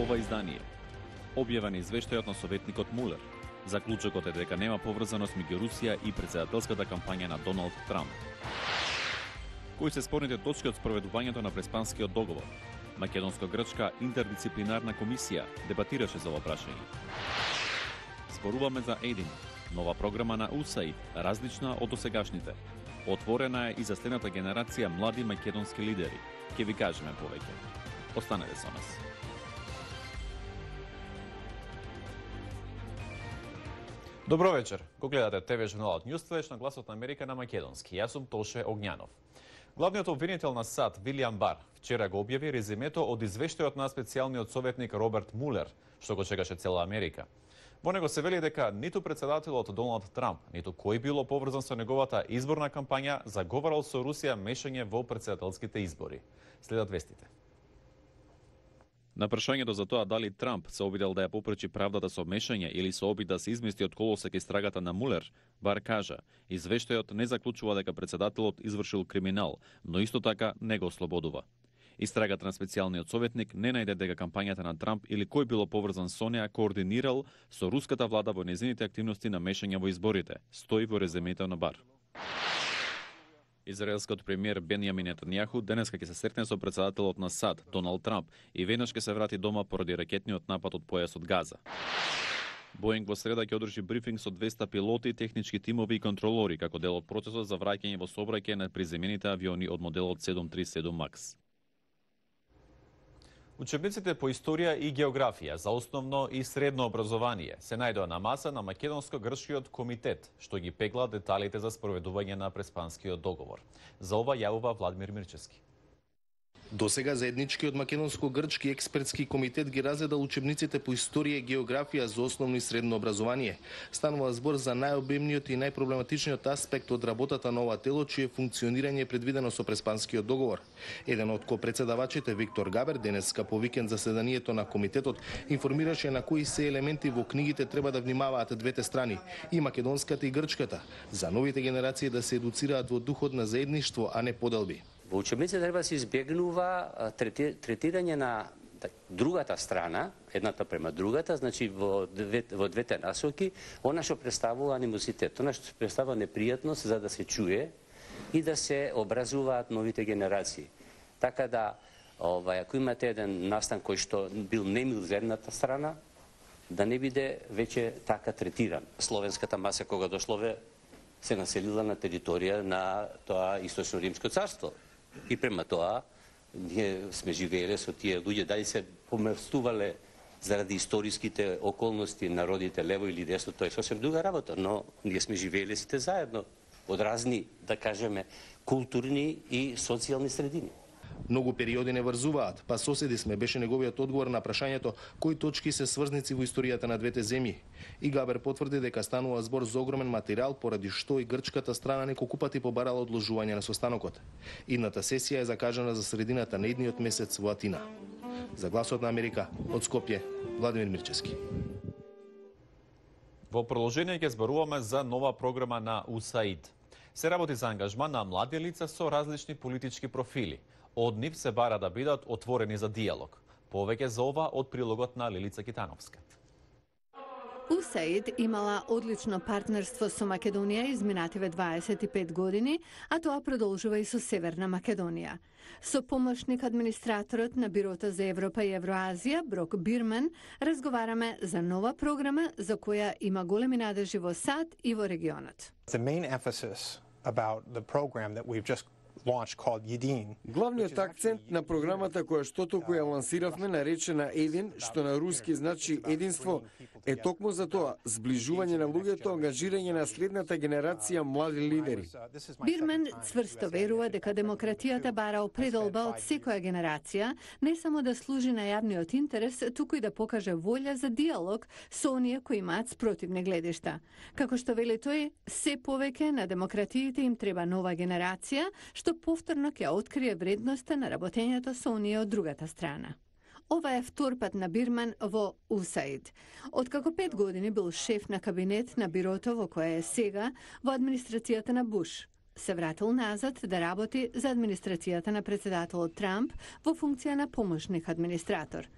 ова издание. Објавен е извештајот на советникот Мулер. Заклучокот е дека нема поврзаност меѓу Русија и претседателската кампања на Доналд Трамп. Кои се спорните точки од спроведувањето на Преспанскиот договор? Македонско-грчка интердисциплинарна комисија дебатираше за ова прашање. Зборуваме за ЕДИН, нова програма на УСАИД, различна од досегашните. Отворена е и за следната генерација млади македонски лидери. Ке ви кажеме повеќе. Останете со нас. Добро вечер. Го гледате ТВ журналот Њустфлеш на Гласот на Америка на македонски. Јас сум Тоше Огњанов. Главниот обвинител на САД, Вилијам Бар, вчера го објави резимето од извештајот на специјалниот советник Роберт Мулер, што го чекаше цела Америка. Во него се вели дека ниту претседателот Доналд Трамп, ниту кој било поврзан со неговата изборна кампања заговарал со Русија мешање во претседателските избори. Следат вестите. На прашањето за тоа дали Трамп се обидел да ја попречи правдата со мешање или со обид да се измести од колосек истрагата на Мулер, Бар кажа, извештајот не заклучува дека претседателот извршил криминал, но исто така не го ослободува. Истрагата на специјалниот советник не најде дека кампањата на Трамп или кој било поврзан со неа координирал со руската влада во нејзините активности на мешање во изборите, стои во резимето на Бар. Израелскиот премиер Бенјамин Нетањаху денеска ќе се сретне со претседателот на САД Доналд Трамп и веднаш ќе се врати дома поради ракетниот напад од појасот Газа. Боинг во среда ќе одржи брифинг со 200 пилоти, технички тимови и контролори како дел од процесот за враќање во сообраќај на приземените авиони од моделот 737 Макс. Учебниците по историја и географија за основно и средно образование се најдоа на маса на Македонско-грчкиот комитет, што ги пегла деталите за спроведување на Преспанскиот договор. За ова јавува Владимир Мирчевски. Досега заедничкиот македонско-грчки експертски комитет ги разгледал учебниците по историја и географија за основно и средно образование. Станува збор за најобемниот и најпроблематичниот аспект од работата на ова тело, чие функционирање е предвидено со Преспанскиот договор. Еден од копредседавачите, Виктор Габер, денеска по викенд заседанието на комитетот информираше на кои се елементи во книгите треба да внимаваат двете страни, и македонската и грчката, за новите генерации да се едуцираат во духот на заедништво, а не поделби. Во учебниците треба да се избегнува третирање на другата страна, едната према другата, значи во двете насоки, она што представува анимозитет, она што представува непријатност за да се чуе и да се образуваат новите генерации. Така да, ако имате еден настан кој што бил немил за едната страна, да не биде веќе така третиран. Словенската маса кога дошлове се населила на територија на тоа Источно Римско царство. И према тоа, ние сме живееле со тие луѓе, дали се помрстувале заради историските околности народите лево или десно, тоа е сосем друга работа, но ние сме живееле сите заедно од разни, да кажеме, културни и социјални средини. Многу периоди не врзуваат, па соседи сме, беше неговиот одговор на прашањето кои точки се сврзници во историјата на двете земји. И Габер потврди дека станува збор за огромен материјал, поради што и грчката страна неколку пати побарала одложување на состанокот. Идната сесија е закажана за средината на идниот месец во Атина. За Гласот на Америка, од Скопје, Владимир Мирчевски. Во продолжение ќе зборуваме за нова програма на УСАИД. Се работи за ангажман на млади лица со различни политички профили. Од нив се бара да бидат отворени за диалог. Повеќе за ова од прилогот на Лилица Китановска. УСАИД имала одлично партнерство со Македонија изминативе 25 години, а тоа продолжува и со Северна Македонија. Со помошник администраторот на Бирото за Европа и Евроазија, Брок Бирман, разговараме за нова програма за која има големи надежи во САД и во регионот. The main emphasis about the program that we've just launched called YEDIN. Главниот акцент на програмата која што току ја лансиравме, наречена ЕДИН, што на руски значи единство, е токму за тоа, зближување на луѓето, ангажирање на следната генерација млади лидери. Бирман цврсто верува дека демократијата бара определба од секоја генерација, не само да служи на јавниот интерес, туку и да покаже волја за диалог со оние кои имаат спротивни гледишта. Како што вели тој, се повеќе на демократиите им треба нова генерација, што повторно ќе открие вредноста на работењето со оние од другата страна. Ова е втор пат на Бирман во УСАИД. Откако 5 години бил шеф на кабинет на бирото во кое е сега во администрацијата на Буш. Се вратил назад да работи за администрацијата на претседателот Трамп во функција на помошник администратор.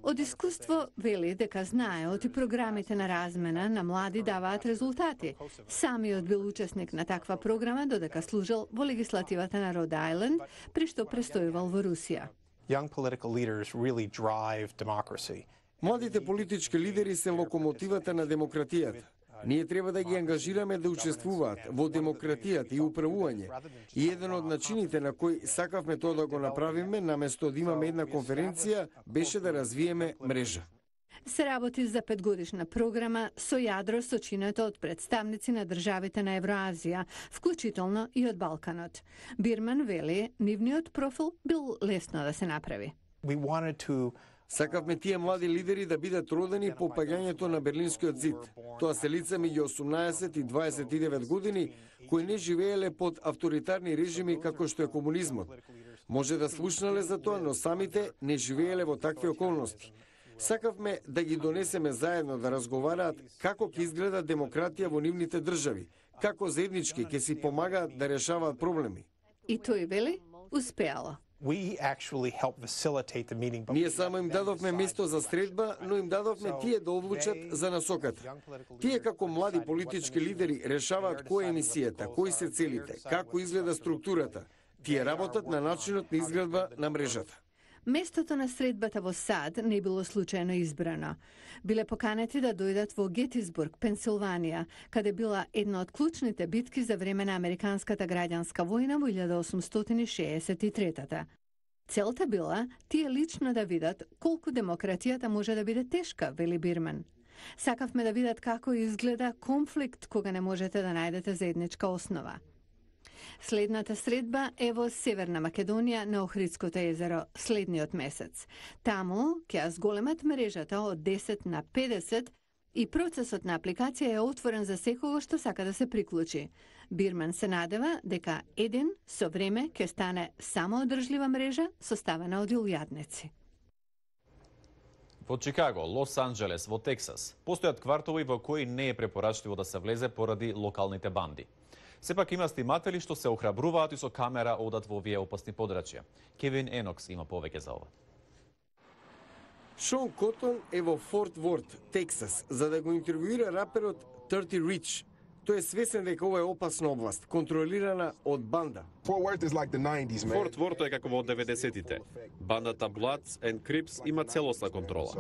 Од искуство вели дека знае оти програмите на размена на млади даваат резултати. Самиот бил учесник на таква програма додека служел во легислативата на Род Ајленд, при што престојувал во Русија. Young political leaders really drive democracy. Младите политички лидери се локомотивата на демократијата. Ние треба да ги ангажираме да учествуваат во демократијата и управување. И еден од начините на кој сакавме тоа да го направиме, наместо да имаме една конференција, беше да развиеме мрежа. Се работи за 5-годишна програма со јадро сочинето од представници на државите на Евроазија, вклучително и од Балканот. Бирман вели, нивниот профил бил лесно да се направи. We wanted to Сакавме тие млади лидери да бидат родени по паѓањето на Берлинскиот зид. Тоа се лица меѓу 18 и 29 години кои не живееле под авторитарни режими како што е комунизмот. Може да слушнале за тоа, но самите не живееле во такви околности. Сакавме да ги донесеме заедно да разговараат како ќе изгледа демократија во нивните држави, како заеднички ќе си помагаат да решаваат проблеми. И тој вели, успеало. we actually help facilitate the meeting. Ние само им дадовме место за средба, но им дадовме тие да одлучат за насоката. Тие како млади политички лидери решаваат која е емисијата, кои се целите, како изгледа структурата. Тие работат на начинот на изградба на мрежата. Местото на средбата во САД не било случајно избрано. Биле поканети да дојдат во Гетисбург, Пенсилванија, каде била една од клучните битки за време на Американската граѓанска војна во 1863-та. Целта била тие лично да видат колку демократијата може да биде тешка, вели Бирман. Сакавме да видат како изгледа конфликт кога не можете да најдете заедничка основа. Следната средба е во Северна Македонија на Охридското езеро следниот месец. Таму ќе ја зголемат мрежата од 10 на 50 и процесот на апликација е отворен за секого што сака да се приклучи. Бирман се надева дека еден со време ќе стане самоодржлива мрежа составена од илјадници. Во Чикаго, Лос Анџелес, во Тексас, постојат квартови во кои не е препорачливо да се влезе поради локалните банди. Сепак има стиматели што се охрабруваат и со камера одат во овие опасни подрачја. Кевин Енокс има повеќе за ова. Шон Котон е во Форт Ворт, Тексас, за да го интервјуира раперот 30 Rich. Тој е свесен дека ова е опасна област, контролирана од банда. Форт Ворт е како во 90-тите. Бандата Bloods and Crips има целосна контрола.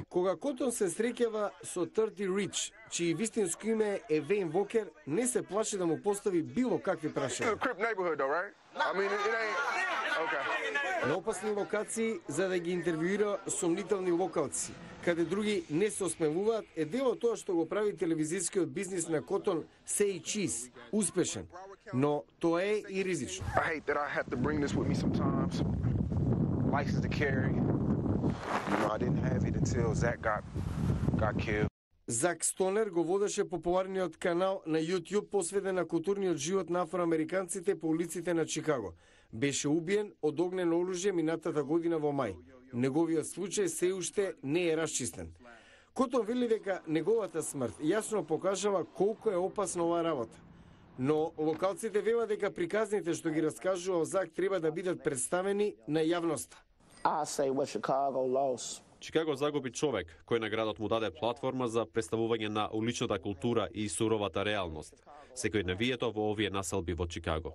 Кога Котон се среќава со 30 Rich, чии вистинско име е Вейн Вокер, не се плаши да му постави било какви прашања. На опасни локации за да ги интервјуира сомнителни локалци, каде други не се осмелуваат, е дел од тоа што го прави телевизискиот бизнис на Котон Say Cheese, успешен, но тоа е и ризично. Зак Стонер го водеше популарниот канал на YouTube посветен на културниот живот на афроамериканците по улиците на Чикаго. Беше убиен од огнено оружје минатата година во мај. Неговиот случај се уште не е расчистен. Котон вели дека неговата смрт јасно покажава колку е опасна оваа работа. Но локалците велат дека приказните што ги раскажува Зак треба да бидат представени на јавноста. Чикаго загуби човек кој на градот му даде платформа за представување на уличната култура и суровата реалност. Секој навието во овие населби во Чикаго.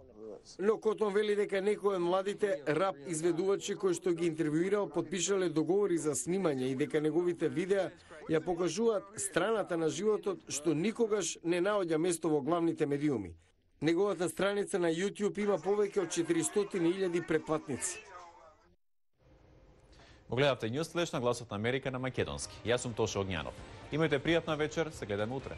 Но Котон вели дека некои од младите рап изведувачи кои што ги интервјуирал потпишале договори за снимање и дека неговите видеа ја покажуваат страната на животот што никогаш не наоѓа место во главните медиуми. Неговата страница на YouTube има повеќе од 400.000 претплатници. Го гледавте Ньюс Флеш на Гласот на Америка на македонски. Јас сум Тоше Огњанов. Имајте пријатна вечер, се гледаме утре.